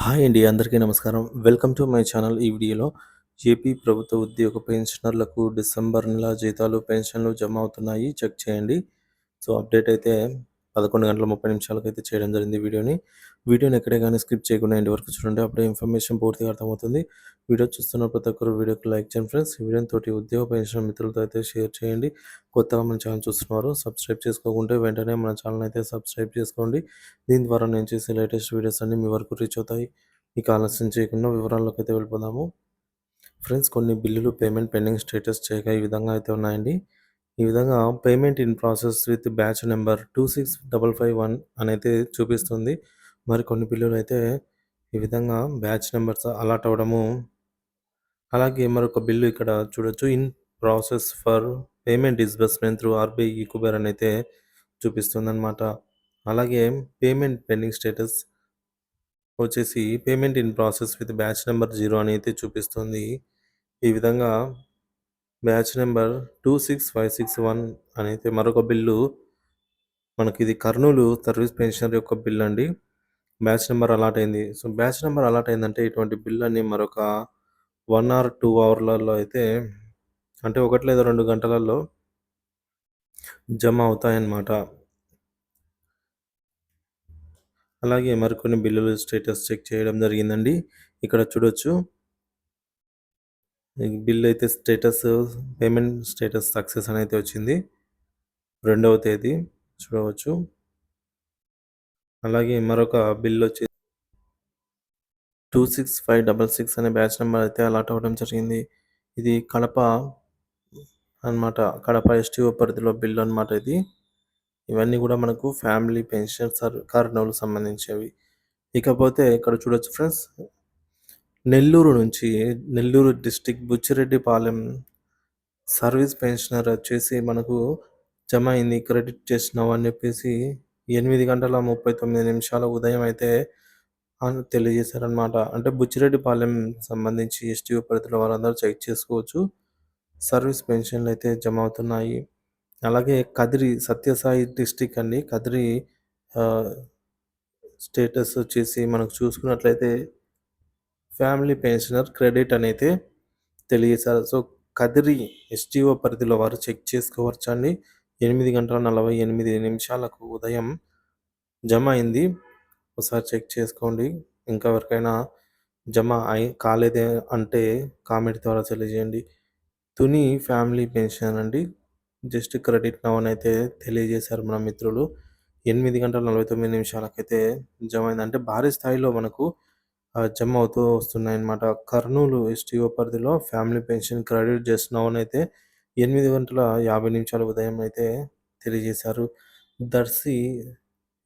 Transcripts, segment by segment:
Hi అండి. అందరికీ నమస్కారం. Welcome to my channel. ఈ వీడియోలో ఏపీ ప్రభుత్వ ఉద్యోగ పెన్షనర్లకు డిసెంబర్ నెల జీతాలు, పెన్షన్లు జమ అవుతున్నాయి. చెక్ చేయండి. సో, అప్డేట్ అయితే 11 గంటల 30 నిమిషాలకైతే చేయడం జరిగింది వీడియోని. వీడియోని ఎక్కడే గాని స్కిప్ చేయకుండా ఎండ్ వరకు చూడండి. అప్పుడే ఇన్ఫర్మేషన్ పూర్తిగా అర్థమవుతుంది. వీడియో చూస్తున్న ప్రతి ఒక్కరు వీడియోకి లైక్ చేయండి ఫ్రెండ్స్. ఈ వీడియోని తోటి ఉద్యోగ పెన్షన్ మిత్రులతో అయితే షేర్ చేయండి. కొత్తగా మన ఛానల్ చూస్తున్నారు సబ్స్క్రైబ్ చేసుకోకుంటే వెంటనే మన ఛానల్ అయితే సబ్స్క్రైబ్ చేసుకోండి. దీని ద్వారా నేను చేసే లేటెస్ట్ వీడియోస్ అన్నీ మీ వరకు రీచ్ అవుతాయి. ఇక ఆలస్యం చేయకుండా వివరాల్లోకి అయితే వెళ్ళిపోదాము. ఫ్రెండ్స్, కొన్ని బిల్లులు పేమెంట్ పెండింగ్ స్టేటస్ చేయగా ఈ విధంగా అయితే ఉన్నాయండి. ఈ విధంగా payment in process with batch number 26551 అనైతే చూపిస్తుంది. మరి కొన్ని బిల్లులు అయితే ఈ విధంగా బ్యాచ్ నెంబర్స్ అలాట్ అవ్వడము, అలాగే మరొక బిల్లు ఇక్కడ చూడొచ్చు. In process for payment disbursement through RBI eKuber అనైతే చూపిస్తుందన్నమాట. అలాగే పేమెంట్ పెండింగ్ స్టేటస్ వచ్చేసి payment in process with batch number 0 అని అయితే చూపిస్తుంది. ఈ విధంగా బ్యాచ్ నెంబర్ 26561 అనైతే మరొక బిల్లు మనకిది కర్నూలు సర్వీస్ పెన్షనర్ యొక్క బిల్ అండి. బ్యాచ్ నెంబర్ అలాట్ అయింది. సో, బ్యాచ్ నెంబర్ అలాట్ అయిందంటే ఇటువంటి బిల్ అన్ని మరొక 1 ఆర్ 2 అవర్‌లలో అయితే, అంటే 1 లేదా 2 గంటలలో జమ అవుతాయన్నమాట. అలాగే మరికొన్ని బిల్లుల స్టేటస్ చెక్ చేయడం జరిగిందండి. ఇక్కడ చూడొచ్చు. ఈ బిల్ అయితే స్టేటస్, పేమెంట్ స్టేటస్ సక్సెస్ అని అయితే వచ్చింది. 2వ తేదీ చూడవచ్చు. అలాగే మరొక బిల్ వచ్చి 26566 అనే బ్యాచ్ నెంబర్ అయితే అలాట్ అవ్వడం జరిగింది. ఇది కడప అన్నమాట. కడప ఎస్టీఓ పరిధిలో బిల్ అన్నమాట ఇది. ఇవన్నీ కూడా మనకు ఫ్యామిలీ పెన్షన్ కర్నూలు సంబంధించినవి. ఇకపోతే ఇక్కడ చూడొచ్చు ఫ్రెండ్స్. నెల్లూరు నుంచి, Nellore district Buchireddypalem service pensioner వచ్చేసి మనకు జమ అయింది, క్రెడిట్ చేసినాం అని చెప్పేసి 8 గంటల 39 నిమిషాల ఉదయం అయితే తెలియజేశారనమాట. అంటే బుచ్చిరెడ్డిపాలెం సంబంధించి ఎస్టీఓ పరిధిలో వారందరూ చెక్ చేసుకోవచ్చు. సర్వీస్ పెన్షన్లు అయితే జమ అవుతున్నాయి. అలాగే కదిరి సత్యసాయి డిస్ట్రిక్ట్ అండి. కదిరి ఆహ్, స్టేటస్ వచ్చేసి మనకు చూసుకున్నట్లయితే ఫ్యామిలీ పెన్షనర్ క్రెడిట్ అనైతే తెలియజేశారు. సో, కదిరి ఎస్టీఓ పరిధిలో వారు చెక్ చేసుకోవచ్చండి. 8 గంటల 48 నిమిషాలకు ఉదయం జమ అయింది. ఒకసారి చెక్ చేసుకోండి. ఇంకా ఎవరికైనా జమ కాలేదే అంటే కామెంట్ ద్వారా తెలియజేయండి. తుని ఫ్యామిలీ పెన్షన్ అండి. జస్ట్ క్రెడిట్ నౌ అని అయితే తెలియజేశారు మన మిత్రులు. 8 గంటల 49 నిమిషాలకైతే జమ అయింది. అంటే భారీ స్థాయిలో మనకు జమ అవుతూ వస్తున్నాయన్నమాట. కర్నూలు ఎస్టీఓ పరిధిలో family pension credit just now అయితే 8 గంటల 50 నిమిషాల ఉదయం అయితే తెలియజేశారు. దర్శి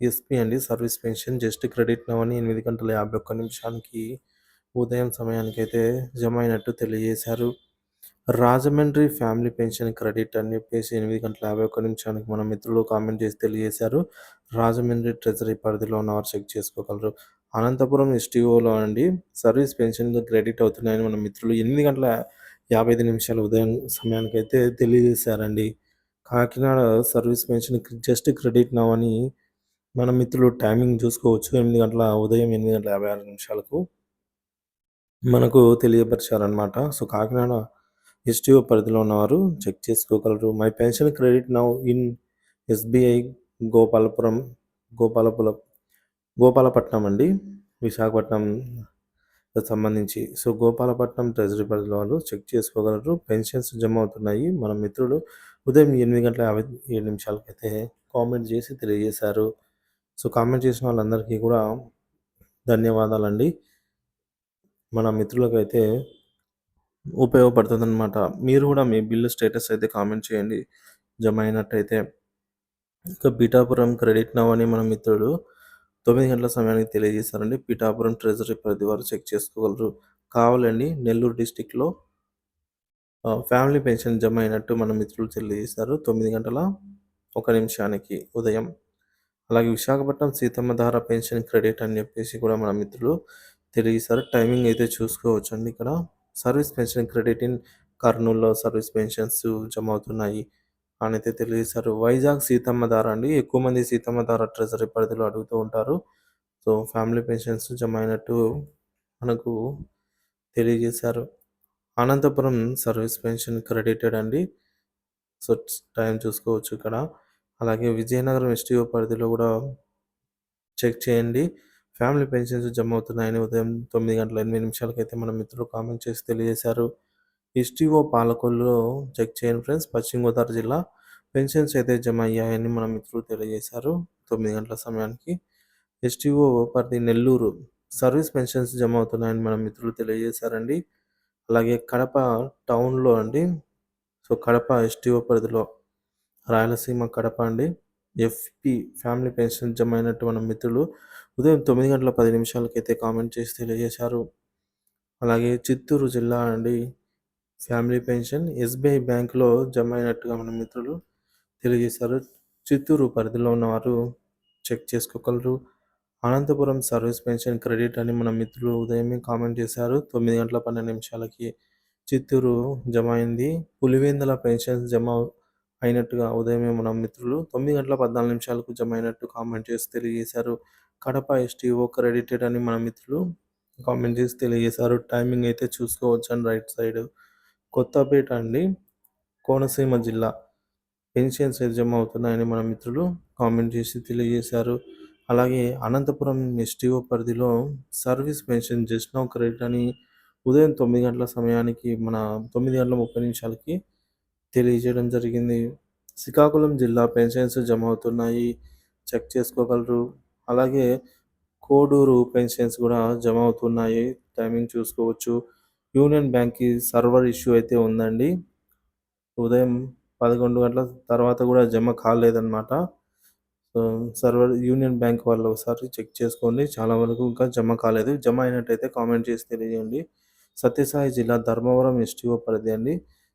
ఎస్పీ అండి. Service pension just credit now అని 8 గంటల 51 నిమిషానికి ఉదయం సమయానికైతే జమ అయినట్టు తెలియజేశారు. రాజమండ్రి ఫ్యామిలీ పెన్షన్ క్రెడిట్ అని చెప్పేసి 8 గంటల 51 నిమిషానికి మన మిత్రులు కామెంట్ చేసి తెలియజేశారు. రాజమండ్రి ట్రెజరీ పరిధిలో ఉన్నవారు చెక్ చేసుకోగలరు. అనంతపురం ఎస్టీఓలో అండి సర్వీస్ పెన్షన్ క్రెడిట్ అవుతున్నాయని మన మిత్రులు 8 గంటల 55 నిమిషాల ఉదయం సమయానికైతే తెలియజేశారండి. Kakinada service pension just credit now అని మన మిత్రులు టైమింగ్ చూసుకోవచ్చు. ఉదయం 8 గంటల 56 నిమిషాలకు మనకు తెలియపరిచారనమాట. సో, కాకినాడ ఎస్టీఓ పరిధిలో ఉన్నవారు చెక్ చేసుకోగలరు. My pension credit now in SBI Gopalapuram Gopalapuram Gopalapatnam అండి. విశాఖపట్నం సంబంధించి. సో, గోపాలపట్నం ట్రెజరీ పరిధిలో వాళ్ళు చెక్ చేసుకోగలరు. పెన్షన్స్ జమ అవుతున్నాయి. మన మిత్రులు ఉదయం 8 గంటల 57 నిమిషాలకైతే కామెంట్ చేసి తెలియజేశారు. సో, కామెంట్ చేసిన వాళ్ళందరికీ కూడా ధన్యవాదాలండి. మన మిత్రులకైతే ఉపయోగపడుతుందనమాట. మీరు కూడా మీ బిల్లు స్టేటస్ అయితే కామెంట్ చేయండి జమ అయినట్టయితే. ఇంకా పిఠాపురం క్రెడిట్ నౌ అని మన మిత్రుడు 9 గంటల సమయానికి తెలియజేశారండి. పిఠాపురం ట్రెజరీ పరిధి వారు చెక్ చేసుకోగలరు. కావాలండి నెల్లూరు డిస్ట్రిక్ట్‌లో ఫ్యామిలీ పెన్షన్ జమ అయినట్టు మన మిత్రులు తెలియజేశారు. 9 గంటల 1 నిమిషానికి ఉదయం. అలాగే విశాఖపట్నం సీతమ్మధార పెన్షన్ క్రెడిట్ అని చెప్పేసి కూడా మన మిత్రులు తెలియజేశారు. టైమింగ్ అయితే చూసుకోవచ్చండి ఇక్కడ. సర్వీస్ పెన్షన్ క్రెడిట్ ఇన్ కర్నూలులో సర్వీస్ పెన్షన్స్ జమ అవుతున్నాయి అనైతే తెలియజేశారు. వైజాగ్ సీతమ్మధార అండి. ఎక్కువ మంది సీతమ్మధార ట్రెజరీ పరిధిలో అడుగుతూ ఉంటారు. సో, ఫ్యామిలీ పెన్షన్స్ జమ అయినట్టు మనకు తెలియజేశారు. అనంతపురం సర్వీస్ పెన్షన్ క్రెడిటెడ్ అండి. సో, టైం చూసుకోవచ్చు ఇక్కడ. అలాగే విజయనగరం ఎస్టీఓ పరిధిలో గూడా చెక్ చేయండి. ఫ్యామిలీ పెన్షన్స్ జమ అవుతున్నాయని ఉదయం 9:08 మన మిత్రులు కామెంట్ చేసి తెలియజేశారు. ఎస్టీఓ పాలకొల్లులో చెక్ చేయండి ఫ్రెండ్స్. పశ్చిమ గోదావరి జిల్లా పెన్షన్స్ అయితే జమ అయ్యాయని మన మిత్రులు తెలియజేశారు 9 గంటల సమయానికి. ఎస్టీఓ పరిధి నెల్లూరు సర్వీస్ పెన్షన్స్ జమ అవుతున్నాయని మన మిత్రులు తెలియజేశారండి. అలాగే కడప టౌన్‌లో అండి. సో, కడప ఎస్టీఓ పరిధిలో రాయలసీమ కడప అండి. ఎఫ్‌పి ఫ్యామిలీ పెన్షన్ జమ అయినట్టు మన మిత్రులు ఉదయం 9:10 కామెంట్ చేసి తెలియజేశారు. అలాగే చిత్తూరు జిల్లా అండి. ఫ్యామిలీ పెన్షన్ ఎస్‌బీఐ బ్యాంక్‌లో జమ అయినట్టుగా మన మిత్రులు తెలియజేశారు. చిత్తూరు పరిధిలో ఉన్నవారు చెక్ చేసుకోగలరు. అనంతపురం సర్వీస్ పెన్షన్ క్రెడిట్ అని మన మిత్రులు ఉదయమే కామెంట్ చేశారు. 9:12 చిత్తూరు జమ అయింది. పులివెందుల పెన్షన్స్ జమ అయినట్టుగా ఉదయమే మన మిత్రులు 9:14 జమ అయినట్టు కామెంట్ చేసి తెలియజేశారు. కడప ఎస్టీఓ క్రెడిటెడ్ అని మన మిత్రులు కామెంట్ చేసి తెలియజేశారు. టైమింగ్ అయితే చూసుకోవచ్చండి రైట్ సైడ్. కొత్తపేట అండి. కోనసీమ జిల్లా పెన్షన్స్ జమ అవుతున్నాయని మన మిత్రులు కామెంట్ చేసి తెలియజేశారు. అలాగే అనంతపురం ఎస్టీఓ పరిధిలో service pension just now credit అని ఉదయం 9 గంటల సమయానికి మన 9:30 తెలియజేయడం జరిగింది. శ్రీకాకుళం జిల్లా పెన్షన్స్ జమ అవుతున్నాయి. చెక్ చేసుకోగలరు. అలాగే కోడూరు పెన్షన్స్ కూడా జమ అవుతున్నాయి. టైమింగ్ చూసుకోవచ్చు. యూనియన్ బ్యాంక్‌కి సర్వర్ ఇష్యూ అయితే ఉందండి. ఉదయం 11 గంటల తర్వాత కూడా జమ కాలేదన్నమాట. సో, సర్వర్ యూనియన్ బ్యాంక్ వాళ్ళు ఒకసారి చెక్ చేసుకోండి. చాలా వరకు ఇంకా జమ కాలేదు. జమ అయినట్టయితే కామెంట్ చేసి తెలియజేయండి. సత్యసాయి జిల్లా ధర్మవరం ఎస్టీఓ పరిధి అండి.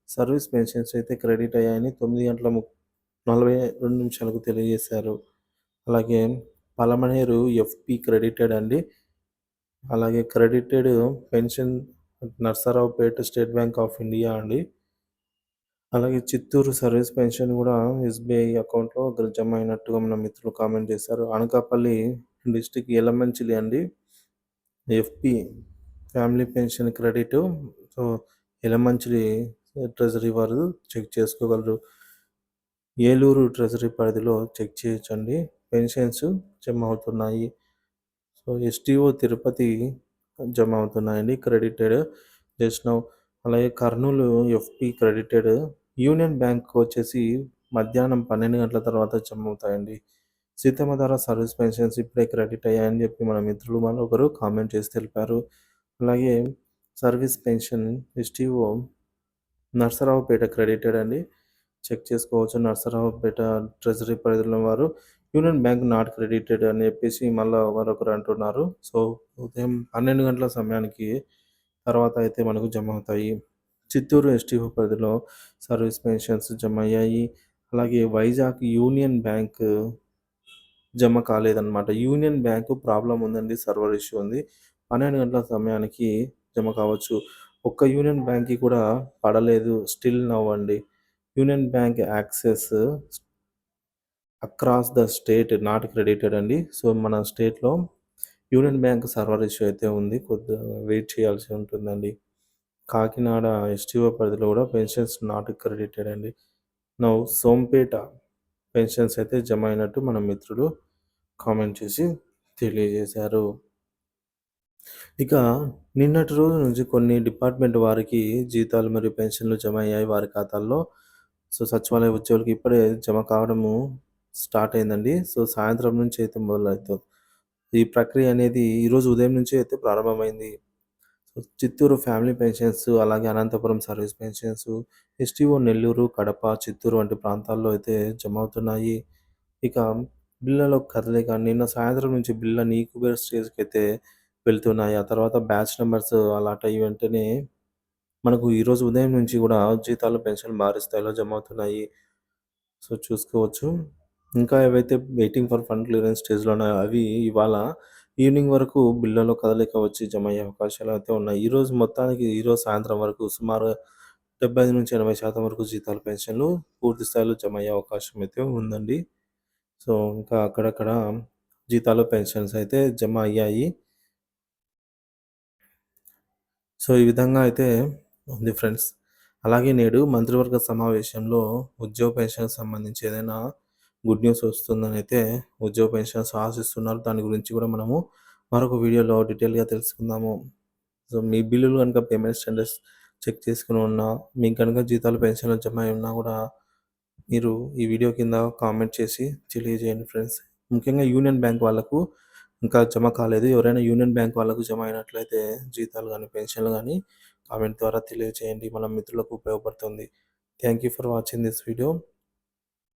సర్వీస్ పెన్షన్స్ అయితే క్రెడిట్ అయ్యాయని 9:42 తెలియజేశారు. అలాగే పలమనేరు ఎఫ్‌పి క్రెడిటెడ్ అండి. అలాగే credited pension Narasaraopet state bank of India అండి. అలాగే చిత్తూరు సర్వీస్ పెన్షన్ కూడా ఎస్‌బీఐ అకౌంట్‌లో జమ అయినట్టుగా మన మిత్రులు కామెంట్ చేశారు. అనకాపల్లి డిస్ట్రిక్ట్ యలమంచిలి అండి. FP family pension credit. So, Yelamanchili treasury వారు చెక్ చేసుకోగలరు. ఏలూరు ట్రెజరీ పరిధిలో చెక్ చేయొచ్చండి. పెన్షన్స్ జమ అవుతున్నాయి. సో, ఎస్టీఓ తిరుపతి జమ అవుతున్నాయండి క్రెడిటెడ్ జస్ట్ నౌ. అలాగే Kurnool FP credited. Union bank వచ్చేసి మధ్యాహ్నం 12 గంటల తర్వాత జమ అవుతాయండి. సీతమ్మధార సర్వీస్ పెన్షన్స్ ఇప్పుడే క్రెడిట్ అయ్యాయని చెప్పి మన మిత్రులు మరొకరు కామెంట్ చేసి తెలిపారు. అలాగే service pension STO Narasaraopet credited అండి. చెక్ చేసుకోవచ్చు. నర్సరావుపేట ట్రెజరీ పరిధిలో వారు యూనియన్ బ్యాంక్ నాట్ క్రెడిటెడ్ అని చెప్పేసి మళ్ళా మరొకరు అంటున్నారు. సో, ఉదయం 12 గంటల సమయానికి తర్వాత అయితే మనకు జమ అవుతాయి. చిత్తూరు ఎస్టీఓ పరిధిలో సర్వీస్ పెన్షన్స్ జమ అయ్యాయి. అలాగే వైజాగ్ యూనియన్ బ్యాంక్ జమ కాలేదన్నమాట. యూనియన్ బ్యాంక్ ప్రాబ్లమ్ ఉందండి. సర్వర్ ఇష్యూ ఉంది. 12 గంటల సమయానికి జమ కావచ్చు. ఒక్క యూనియన్ బ్యాంక్‌కి కూడా పడలేదు. స్టిల్ నౌ అండి. Union bank access across the state not credited అండి. సో, మన స్టేట్‌లో యూనియన్ బ్యాంక్ సర్వర్ ఇష్యూ అయితే ఉంది. కొద్దిగా వెయిట్ చేయాల్సి ఉంటుందండి. కాకినాడ ఎస్టీఓ పరిధిలో కూడా పెన్షన్స్ నాట్ క్రెడిటెడ్ అండి. నౌ సోంపేట పెన్షన్స్ అయితే జమ అయినట్టు మన మిత్రులు కామెంట్ చేసి తెలియజేశారు. ఇక నిన్నటి రోజు నుంచి కొన్ని డిపార్ట్మెంట్ వారికి జీతాలు మరియు పెన్షన్లు జమ అయ్యాయి వారి ఖాతాల్లో. సో, సచివాలయ ఉద్యోగులకి ఇప్పుడే జమ కావడము స్టార్ట్ అయిందండి. సో, సాయంత్రం నుంచి అయితే మొదలవుతుంది. ఈ ప్రక్రియ అనేది ఈరోజు ఉదయం నుంచి అయితే ప్రారంభమైంది. సో, చిత్తూరు ఫ్యామిలీ పెన్షన్స్, అలాగే Anantapur service pensions, STO Nellore, Kadapa, Chittoor వంటి ప్రాంతాల్లో అయితే జమ అవుతున్నాయి. ఇక బిళ్ళలో కదలిక నిన్న సాయంత్రం నుంచి బిళ్ళని ఇంక్యుబేటర్ స్టేజ్‌కైతే వెళ్తున్నాయి. ఆ తర్వాత బ్యాచ్ నంబర్స్ అలాట్ అయ్యి వెంటనే మనకు ఈరోజు ఉదయం నుంచి కూడా జీతాలు, పెన్షన్‌లు భారీ స్థాయిలో జమ అవుతున్నాయి. సో, చూసుకోవచ్చు. ఇంకా ఏవైతే వెయిటింగ్ ఫర్ ఫండ్ క్లియరెన్స్ స్టేజ్‌లో ఉన్నాయో అవి ఇవాళ ఈవినింగ్ వరకు బిల్లులో కదలిక వచ్చి జమ అయ్యే అవకాశాలయితే ఉన్నాయి. ఈరోజు సాయంత్రం వరకు సుమారు 75-80% వరకు జీతాలు, పెన్షన్‌లు పూర్తి స్థాయిలో జమ అయ్యే అవకాశం అయితే ఉందండి. సో, ఇంకా అక్కడక్కడ జీతాలు, పెన్షన్స్ అయితే జమ అయ్యాయి. సో, ఈ విధంగా అయితే ఉంది ఫ్రెండ్స్. అలాగే నేడు మంత్రివర్గ సమావేశంలో ఉద్యోగ పెన్షన్‌కి సంబంధించి ఏదైనా గుడ్ న్యూస్ వస్తుందనైతే ఉద్యోగ పెన్షనర్స్ ఆశిస్తున్నారు. దాని గురించి కూడా మనము మరొక వీడియోలో డీటెయిల్‌గా తెలుసుకుందాము. సో, మీ బిల్లులు గనుక పేమెంట్ స్టేటస్ చెక్ చేసుకొని ఉన్నా, మీకు గనుక జీతాలు, పెన్షన్‌లు జమ అయి ఉన్నా కూడా మీరు ఈ వీడియో కింద కామెంట్ చేసి తెలియజేయండి ఫ్రెండ్స్. ముఖ్యంగా యూనియన్ బ్యాంక్ వాళ్ళకు ఇంకా జమ కాలేదు. ఎవరైనా యూనియన్ బ్యాంక్ వాళ్ళకు జమ అయినట్లయితే జీతాలు గానీ, పెన్షన్‌లు గానీ కామెంట్ ద్వారా తెలియజేయండి. మన మిత్రులకు ఉపయోగపడుతుంది. Thank you for watching this video.